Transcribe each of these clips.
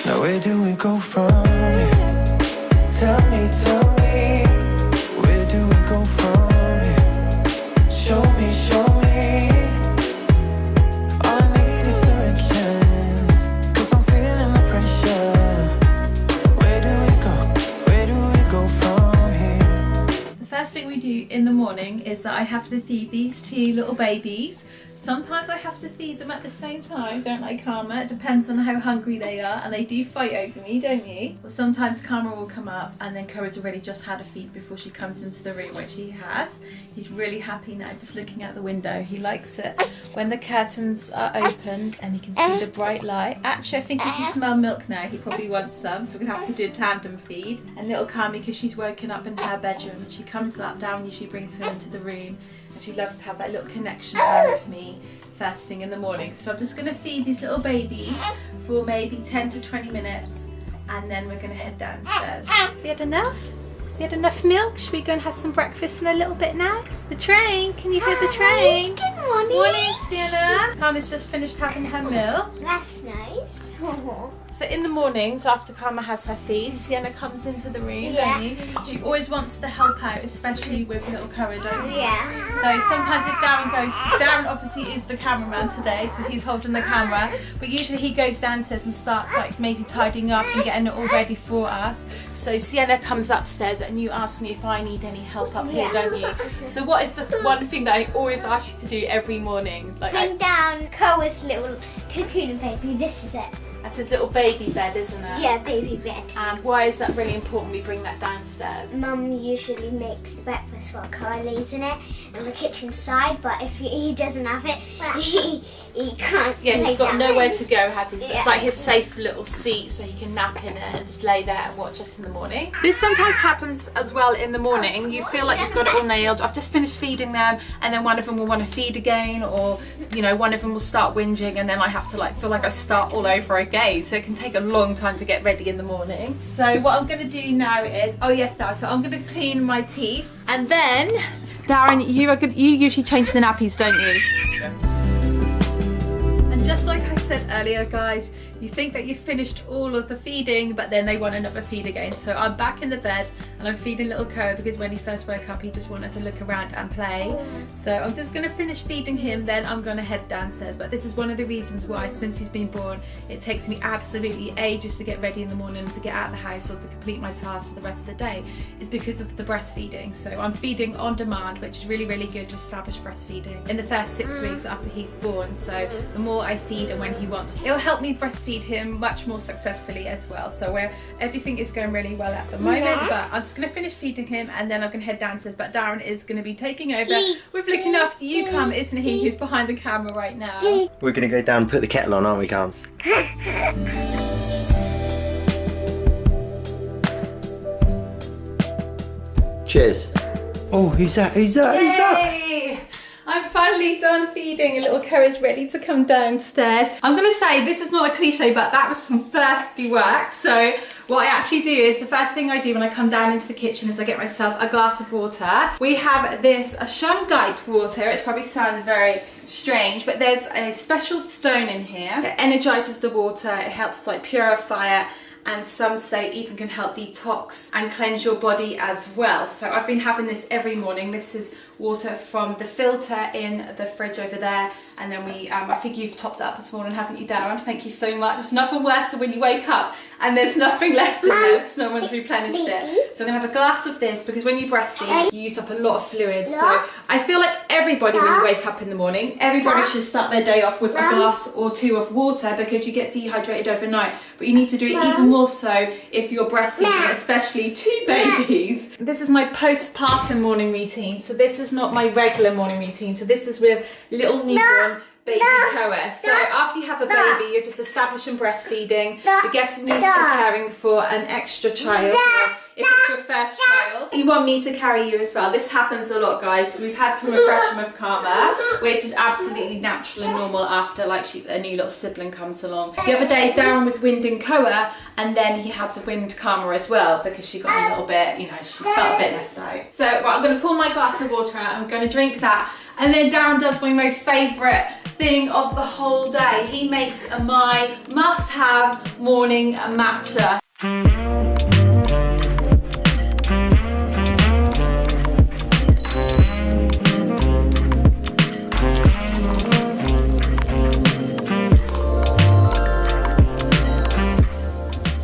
Now where do we go from here? Tell me, where do we go from here? Show me, all I need is directions, 'cause I'm feeling the pressure. Where do we go from here? The first thing we do in the morning is that I have to feed these two little babies. Sometimes I have to feed them at the same time, don't I, Karma? It depends on how hungry they are, and they do fight over me, don't you? But sometimes Karma will come up and then Koa's already just had a feed before she comes into the room, which he has. He's really happy now just looking out the window. He likes it when the curtains are opened and he can see the bright light. Actually, I think he can smell milk now. He probably wants some, so we're gonna have to do a tandem feed. And little Karma, because she's woken up in her bedroom, she comes up, Darren usually brings her into the room, and she loves to have that little connection time with me first thing in the morning. So I'm just going to feed these little babies for maybe 10 to 20 minutes, and then we're going to head downstairs. We had enough? We had enough milk? Should we go and have some breakfast in a little bit now? The train, can you hear the train? Good morning. Morning, Sienna. Karma's just finished having her meal. That's nice. So in the mornings, after Karma has her feed, Sienna comes into the room, don't you? She always wants to help out, especially with little Koa, don't you? Yeah. So sometimes if Darren goes, Darren obviously is the cameraman today, so he's holding the camera, but usually he goes downstairs and starts like maybe tidying up and getting it all ready for us. So Sienna comes upstairs and you ask me if I need any help up here, don't you? So what is the one thing that I always ask you to do every morning? Like, Bring down Koa's little cocoon baby. This is it. that's his little baby bed, isn't it? Yeah, baby bed. And why is that really important we bring that downstairs? Mum usually makes the breakfast while Koa lays in it on the kitchen side, but if he doesn't have it, he can't. Yeah, lay he's got down. nowhere to go, has he? So Yeah. it's like his safe little seat, so he can nap in it and just lay there and watch us in the morning. This sometimes happens as well in the morning. You feel like you've got it all nailed. I've just finished feeding them, and then one of them will want to feed again, or you know, one of them will start whinging, and then I have to like feel like I start all over again. So it can take a long time to get ready in the morning. So what I'm going to do now is, oh yes, Dad. So I'm going to clean my teeth, and then Darren, you usually change the nappies, don't you? Yeah. And just like I said earlier, guys, you think that you've finished all of the feeding, but then they want another feed again. So I'm back in the bed and I'm feeding little Koa because when he first woke up, he just wanted to look around and play. So I'm just gonna finish feeding him, then I'm gonna head downstairs. But this is one of the reasons why, since he's been born, it takes me absolutely ages to get ready in the morning, to get out of the house, or to complete my tasks for the rest of the day, is because of the breastfeeding. So I'm feeding on demand, which is really, really good to establish breastfeeding in the first 6 weeks after he's born. So the more I feed and when he wants, it'll help me breastfeed him much more successfully as well. So everything is going really well at the moment, but I'm just going to finish feeding him and then I'm going to head downstairs. But Darren is going to be taking over with looking after you, Carm, isn't he? Who's behind the camera right now. We're going to go down and put the kettle on, aren't we, Carms? Cheers. Oh, who's that? Who's that? Who's that? Yay! I'm finally done feeding. Little Koa's ready to come downstairs. I'm going to say, this is not a cliche, but that was some thirsty work. So what I actually do is, the first thing I do when I come down into the kitchen is I get myself a glass of water. We have this a shungite water. It probably sounds very strange, but there's a special stone in here. It energizes the water. It helps like purify it. And some say even can help detox and cleanse your body as well. So I've been having this every morning. This is water from the filter in the fridge over there. And then I think you've topped it up this morning, haven't you, Darren? Thank you so much. It's nothing worse than when you wake up and there's nothing left in there because no one's replenished it. So I'm gonna have a glass of this because when you breastfeed, you use up a lot of fluid. So I feel like everybody, when you wake up in the morning, everybody should start their day off with a glass or two of water because you get dehydrated overnight. But you need to do it even more so if you're breastfeeding, especially two babies. This is my postpartum morning routine. So this is not my regular morning routine. So this is with little newborn baby Koa. So after you have a baby, you're just establishing breastfeeding, you're getting used to caring for an extra child. if it's your first child. You want me to carry you as well. This happens a lot, guys. We've had some regression with Karma, which is absolutely natural and normal after like a new little sibling comes along. The other day, Darren was winding Koa, and then he had to wind Karma as well because she got a little bit, you know, she felt a bit left out. So right, I'm going to pull my glass of water out. I'm going to drink that, and then Darren does my most favourite thing of the whole day. He makes my must-have morning matcha.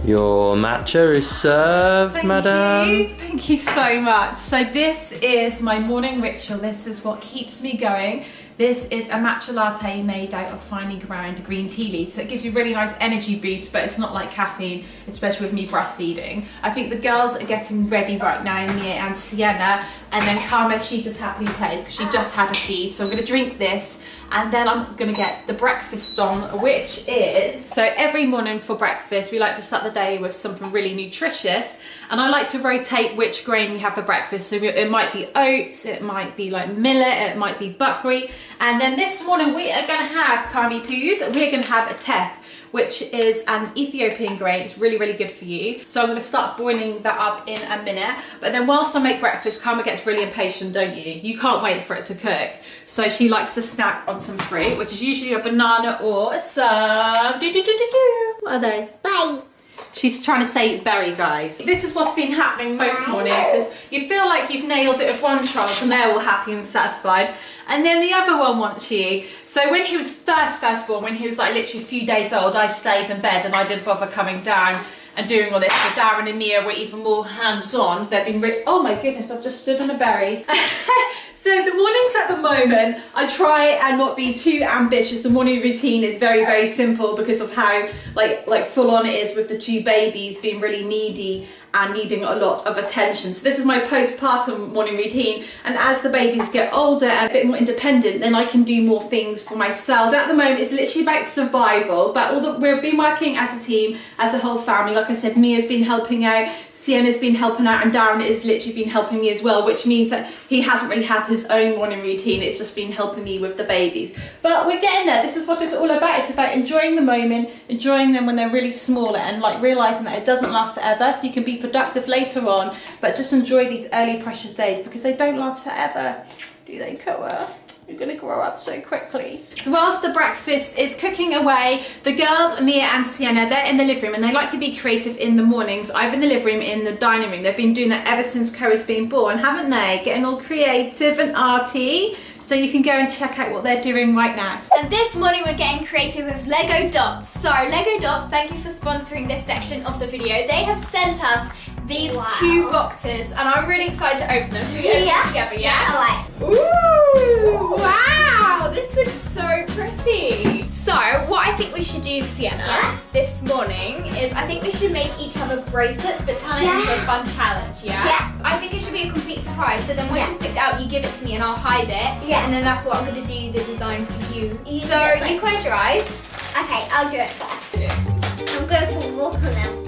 Your matcha is served, madam. Thank you so much. So this is my morning ritual. This is what keeps me going. This is a matcha latte made out of finely ground green tea leaves. So it gives you a really nice energy boost, but it's not like caffeine, especially with me breastfeeding. I think the girls are getting ready right now, Mia and Sienna, and then Karma, she just happily plays because she just had a feed. So I'm gonna drink this, and then I'm gonna get the breakfast on, which is, so every morning for breakfast, we like to start the day with something really nutritious, and I like to rotate which grain we have for breakfast. So it might be oats, it might be like millet, it might be buckwheat. And then this morning we are going to have Kami Poos, and we're going to have a teff, which is an Ethiopian grain. It's really, really good for you. So I'm going to start boiling that up in a minute. But then whilst I make breakfast, Karma gets really impatient, don't you? You can't wait for it to cook. So she likes to snack on some fruit, which is usually a banana or some... What are they? Bye. She's trying to say berry, guys. This is what's been happening most mornings, is you feel like you've nailed it with one child and they're all happy and satisfied, and then the other one wants you. So when he was first born, when he was like literally a few days old, I stayed in bed and I didn't bother coming down and doing all this. So Darren and Mia were even more hands-on. They've been oh my goodness, I've just stood on a berry. So the mornings at the moment, I try and not be too ambitious. The morning routine is very, very simple because of how like full on it is with the two babies being really needy and needing a lot of attention. So this is my postpartum morning routine, and as the babies get older and a bit more independent, then I can do more things for myself. So at the moment, it's literally about survival, but we've been working as a team, as a whole family. Like I said, Mia's been helping out, Sienna's been helping out, and Darren has literally been helping me as well, which means that he hasn't really had his own morning routine. It's just been helping me with the babies. But we're getting there. This is what it's all about. It's about enjoying the moment, enjoying them when they're really small, and like realizing that it doesn't last forever, so you can be productive later on, but just enjoy these early precious days because they don't last forever, do they, Koa? You're gonna grow up so quickly. So whilst the breakfast is cooking away, the girls, Mia and Sienna, they're in the living room, and they like to be creative in the mornings, either in the living room, in the dining room. They've been doing that ever since Koa's been born, haven't they? Getting all creative and arty. So you can go and check out what they're doing right now. And this morning we're getting creative with Lego Dots. So Lego Dots, thank you for sponsoring this section of the video. They have sent us these two boxes, and I'm really excited to open them. Should we open them together, yeah? Alright. Ooh, wow, this looks so pretty. So what I think we should do, Sienna, this morning is I think we should make each other bracelets, but turn it into a fun challenge, yeah? I think it should be a complete surprise. So then once you've picked it out, you give it to me and I'll hide it. Yeah. And then that's what I'm going to do the design for you. So you close your eyes. Okay, I'll do it first. I'm going for a walk on now.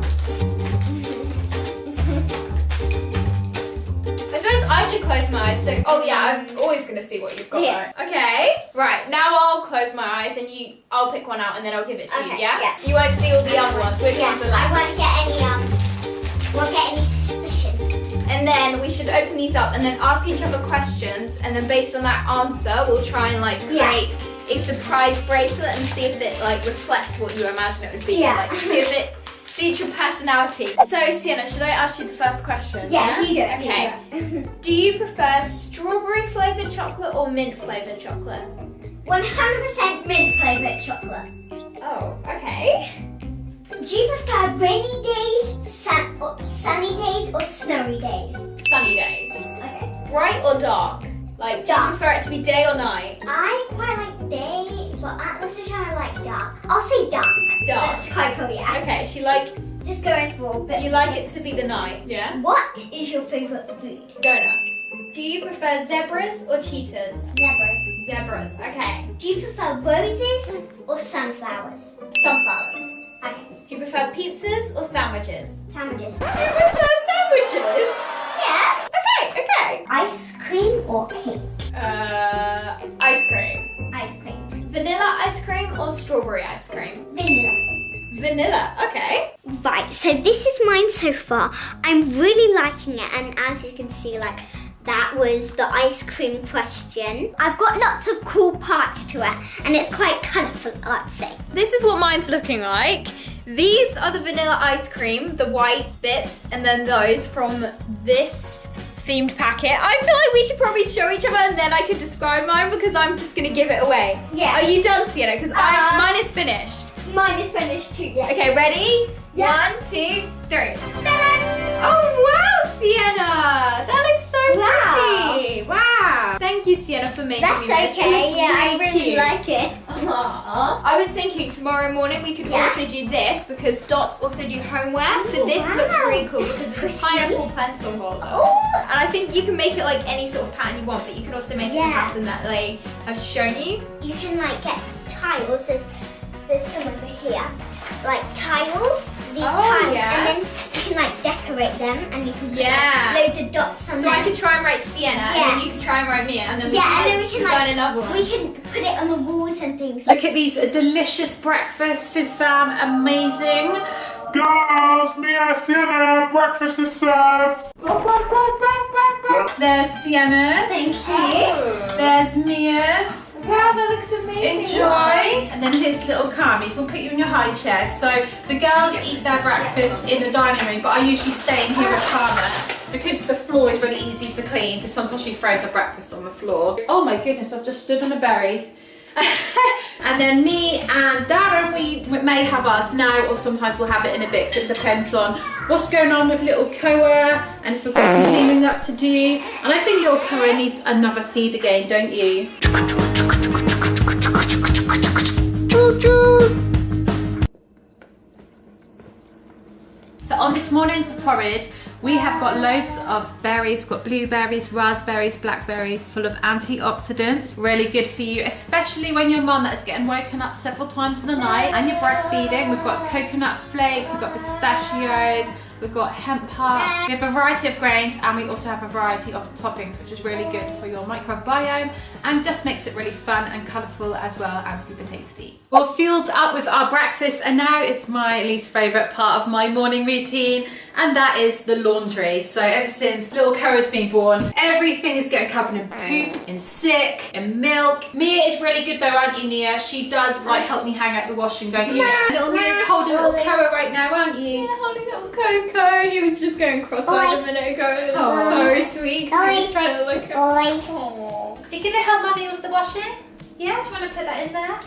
I suppose I should close my eyes. So, oh yeah, I'm always going to see what you've got though. Okay, right, now I'll close my eyes and I'll pick one out and then I'll give it to you, yeah? You won't see all the other ones. Which ones are I left? won't get any suspicion. And then we should open these up and then ask each other questions, and then based on that answer, we'll try and like create a surprise bracelet and see if it like reflects what you imagine it would be. Like see if it suits your personality. So Sienna, should I ask you the first question? Yeah, you do it. Okay. Do you prefer strawberry flavoured chocolate or mint flavoured chocolate? 100% mint flavoured chocolate. Oh, okay. Do you prefer rainy days, sunny days, or snowy days? Sunny days. Okay. Bright or dark? Like, do you prefer it to be day or night? I quite like day, but let's just try to like dark. I'll say dark. Dark. That's quite cool, yeah. Okay, Just going for a bit. you like it to be the night, yeah? What is your favourite food? Donuts. Do you prefer zebras or cheetahs? Zebras. Zebras, okay. Do you prefer roses or sunflowers? Sunflowers. Okay. Do you prefer pizzas or sandwiches? Sandwiches. You prefer sandwiches? Yeah. Okay. Ice cream or cake? Ice cream. Ice cream. Vanilla ice cream or strawberry ice cream? Vanilla. Vanilla, okay. Right, so this is mine so far. I'm really liking it, and as you can see, like, that was the ice cream question. I've got lots of cool parts to it, and it's quite colourful, I'd say. This is what mine's looking like. These are the vanilla ice cream, the white bits, and then those from this themed packet. I feel like we should probably show each other and then I can describe mine because I'm just gonna give it away. Yeah. Are you done, Sienna? Because mine is finished. Mine is finished too, yeah. Okay, ready? Yeah. 1, 2, 3. Ta-da! Oh wow, Sienna! That looks so Wow. pretty. Wow. Thank you, Sienna, for making That's me this. okay, It's yeah, I really cute. like it. Aww. I was thinking tomorrow morning we could Yeah. also do this because Dots also do homeware. So Ooh, this wow. looks really cool because That's it's a pretty. pineapple pencil holder. Oh. And I think you can make it like any sort of pattern you want, but you can also make it the Yeah. pattern that they have shown you. You can like get tiles. There's some over here, like tiles. These tiles, yeah. and then you can like decorate them, and you can put Yeah. like, loads of dots on So them. I can try and write Sienna, and Yeah. then you can try and write Mia, and then we Yeah, can, and then we can, design like, another one. We can put it on the walls and things. Look at these delicious breakfasts, Fizz fam, amazing. Girls, Mia, Sienna, breakfast is served. There's Sienna's. Thank you. There's Mia's. Wow, that looks amazing. Enjoy. And then here's little Carmi's. We'll put you in your high chair. So the girls eat their breakfast in the dining room, but I usually stay in here with Karma because the floor is really easy to clean because sometimes she throws her breakfast on the floor. Oh my goodness, I've just stood on a berry. And then me and Darren, we may have ours now or sometimes we'll have it in a bit, so it depends on what's going on with little Koa and if we've got some cleaning up to do. And I think little Koa needs another feed again, don't you? So on this morning's porridge, we have got loads of berries. We've got blueberries, raspberries, blackberries, full of antioxidants. Really good for you, especially when you're a mum that is getting woken up several times in the night and you're breastfeeding. We've got coconut flakes, we've got pistachios, we've got hemp hearts. We have a variety of grains and we also have a variety of toppings, which is really good for your microbiome and just makes it really fun and colourful as well and super tasty. We're filled up with our breakfast and now it's my least favourite part of my morning routine, and that is the laundry. So ever since little Koa's been born, everything is getting covered in poop, in sick, in milk. Mia is really good though, aren't you, Mia? She does like help me hang out the washing, don't you? Little Mia's holding little Koa right now, aren't you? Yeah, holding little Coco. He was just going cross-eyed a minute ago. It was so sweet. 'Cause he was trying to look at. Aww. Are you gonna help Mummy with the washing? Yeah, do you want to put that in there?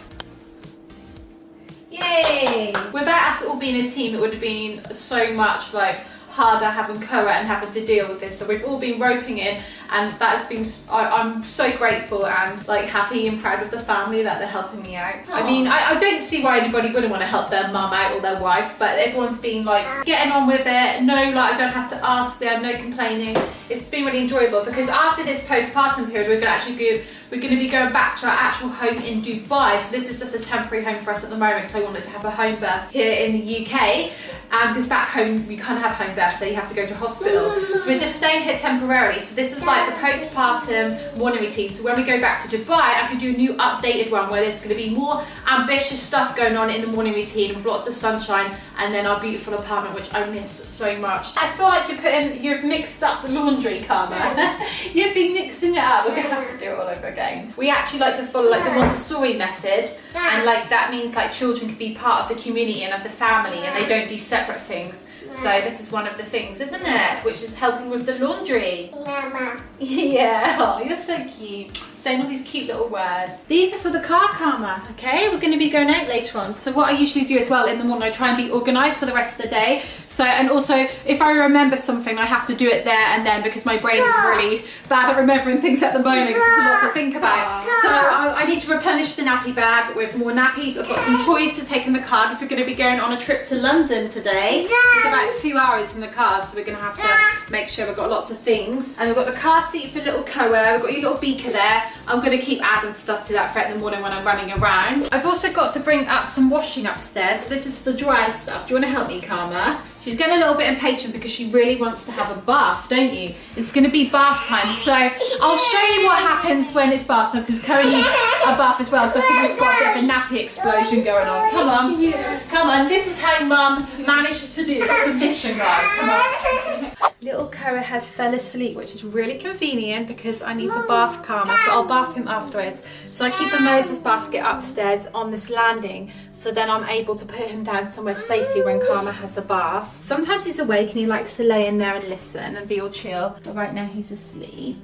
Yay! Without us all being a team, it would have been so much like harder having Koa and having to deal with this. So we've all been roping in, and that has been. I'm so grateful and like happy and proud of the family that they're helping me out. I mean, I don't see why anybody wouldn't want to help their mum out or their wife, but everyone's been like getting on with it. No, like I don't have to ask them. No complaining. It's been really enjoyable because after this postpartum period, we're going to be going back to our actual home in Dubai. So this is just a temporary home for us at the moment because I wanted to have a home birth here in the UK. Because back home we can't have home births, so you have to go to hospital. So we're just staying here temporarily. So this is like the postpartum morning routine. So when we go back to Dubai, I can do a new updated one where there's going to be more ambitious stuff going on in the morning routine with lots of sunshine, and then our beautiful apartment, which I miss so much. I feel like you've mixed up the laundry, Karma. You've been mixing it up. We're going to have to do it all over again. We actually like to follow like the Montessori method, and like that means like children can be part of the community and of the family, and they don't do separate things. So this is one of the things, isn't it? Which is helping with the laundry. Mama. Yeah, oh, you're so cute. Saying all these cute little words. These are for the car, Karma, okay? We're going to be going out later on. So what I usually do as well in the morning, I try and be organised for the rest of the day. So, and also, if I remember something, I have to do it there and then because my brain is really bad at remembering things at the moment because there's a lot to think about. So I need to replenish the nappy bag with more nappies. I've got some toys to take in the car because we're going to be going on a trip to London today. So it's about 2 hours in the car, so we're going to have to make sure we've got lots of things. And we've got the car seat for little Koa, we've got your little beaker there. I'm going to keep adding stuff to that thread in the morning when I'm running around. I've also got to bring up some washing upstairs. So this is the dry stuff. Do you want to help me, Karma? She's getting a little bit impatient because she really wants to have a bath, don't you? It's going to be bath time, so I'll show you what happens when it's bath time, because Koa needs a bath as well, so I think we've got a bit of a nappy explosion going on. Come on, come on, this is how Mum manages to do it. It's a mission, guys, come on. Little Koa has fell asleep, which is really convenient because I need to bath Karma, so I'll bath him afterwards. So I keep the Moses basket upstairs on this landing, so then I'm able to put him down somewhere safely when Karma has a bath. Sometimes he's awake and he likes to lay in there and listen and be all chill, but right now he's asleep.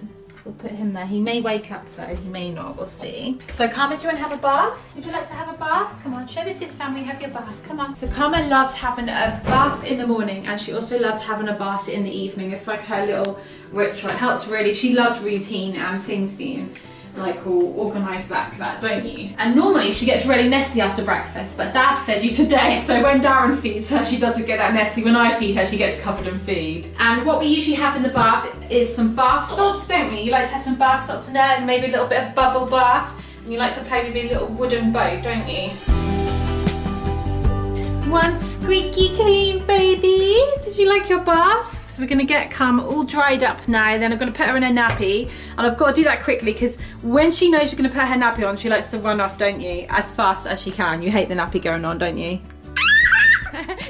We'll put him there. He may wake up though, he may not, we'll see. So Karma, do you want to have a bath? Would you like to have a bath? Come on, show the Fizz family you have your bath, come on. So Karma loves having a bath in the morning, and she also loves having a bath in the evening. It's like her little ritual. It helps really, she loves routine and things being like all organised like that, don't you? And normally she gets really messy after breakfast, but Dad fed you today, so when Darren feeds her, she doesn't get that messy. When I feed her, she gets covered in feed. And what we usually have in the bath is some bath salts, don't we? You like to have some bath salts in there, and maybe a little bit of bubble bath, and you like to play with your little wooden boat, don't you? One squeaky clean baby. Did you like your bath? So we're gonna get Karma all dried up now, then I'm gonna put her in a nappy, and I've got to do that quickly because when she knows you're gonna put her nappy on, she likes to run off, don't you? As fast as she can. You hate the nappy going on, don't you?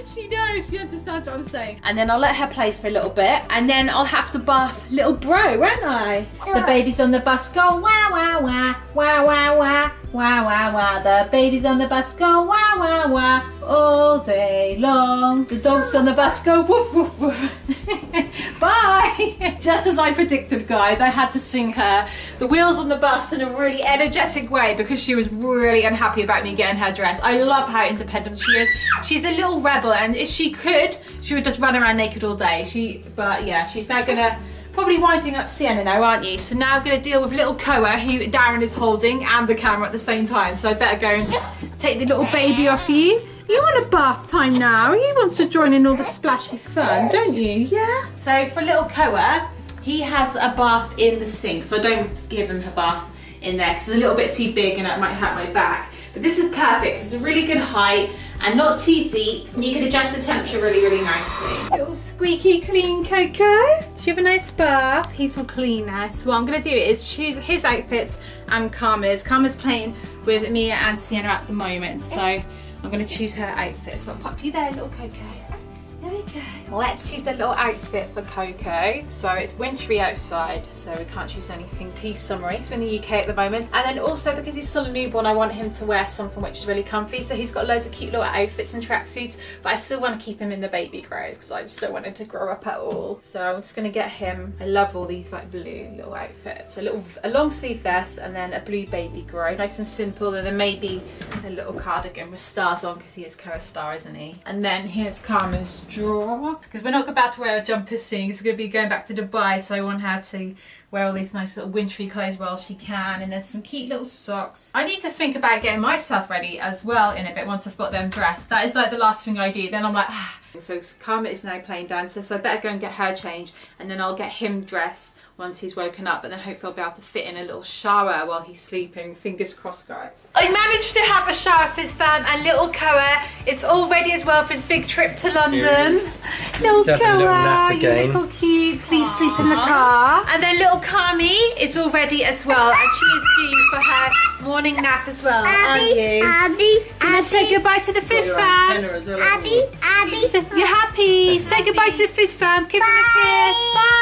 She knows, she understands what I'm saying. And then I'll let her play for a little bit, and then I'll have to bath little bro, won't I? The babies on the bus go wah wah wah, wah wah wah, wah wah wah. The babies on the bus go wah wah wah all day long. The dogs on the bus go woof woof woof. Bye! Just as I predicted, guys, I had to sing her the wheels on the bus in a really energetic way because she was really unhappy about me getting her dressed. I love how independent she is. She's a little rebel, and if she could, she would just run around naked all day. But yeah, she's now gonna probably winding up Sienna now, aren't you? So now I'm gonna deal with little Koa, who Darren is holding, and the camera at the same time. So I better go and take the little baby off you. You want a bath time now? He wants to join in all the splashy fun, don't you? Yeah? So for little Koa, he has a bath in the sink. So I don't give him a bath in there because it's a little bit too big and it might hurt my back. But this is perfect. It's a really good height and not too deep. And you can adjust the temperature really, really nicely. Little squeaky clean Coco. Do you have a nice bath? He's all clean now. So what I'm gonna do is choose his outfits and Karma's. Karma's playing with Mia and Sienna at the moment. So I'm gonna choose her outfit. So I'll pop you there, little Coco. There we go. Let's choose a little outfit for Coco. So it's wintry outside, so we can't choose anything too summery. He's in the UK at the moment. And then also because he's still a newborn, I want him to wear something which is really comfy. So he's got loads of cute little outfits and tracksuits, but I still want to keep him in the baby clothes because I just don't want him to grow up at all. So I'm just gonna get him, I love all these like blue little outfits. A long sleeve vest and then a blue baby grow. Nice and simple, and then maybe a little cardigan with stars on because he is Koa Star, isn't he? And then here's Karma's drawer, because we're not about to wear a jumper soon because we're going to be going back to Dubai, so I want her to wear all these nice little wintry clothes while she can, and then some cute little socks. I need to think about getting myself ready as well in a bit once I've got them dressed. That is like the last thing I do, then I'm like So Karma is now playing downstairs, so I better go and get her changed, and then I'll get him dressed once he's woken up, and then hopefully I'll be able to fit in a little shower while he's sleeping. Fingers crossed, guys. I managed to have a shower for his fam, and little Koa is all ready as well for his big trip to London. Little Koa, you look all cute. Please sleep in the car. And then little Kami is all ready as well, and she is due for her morning nap as well, aren't you? Can I say goodbye to the Fizz fam? You're happy? Say goodbye to the Fizz fam. Give him a kiss. Bye.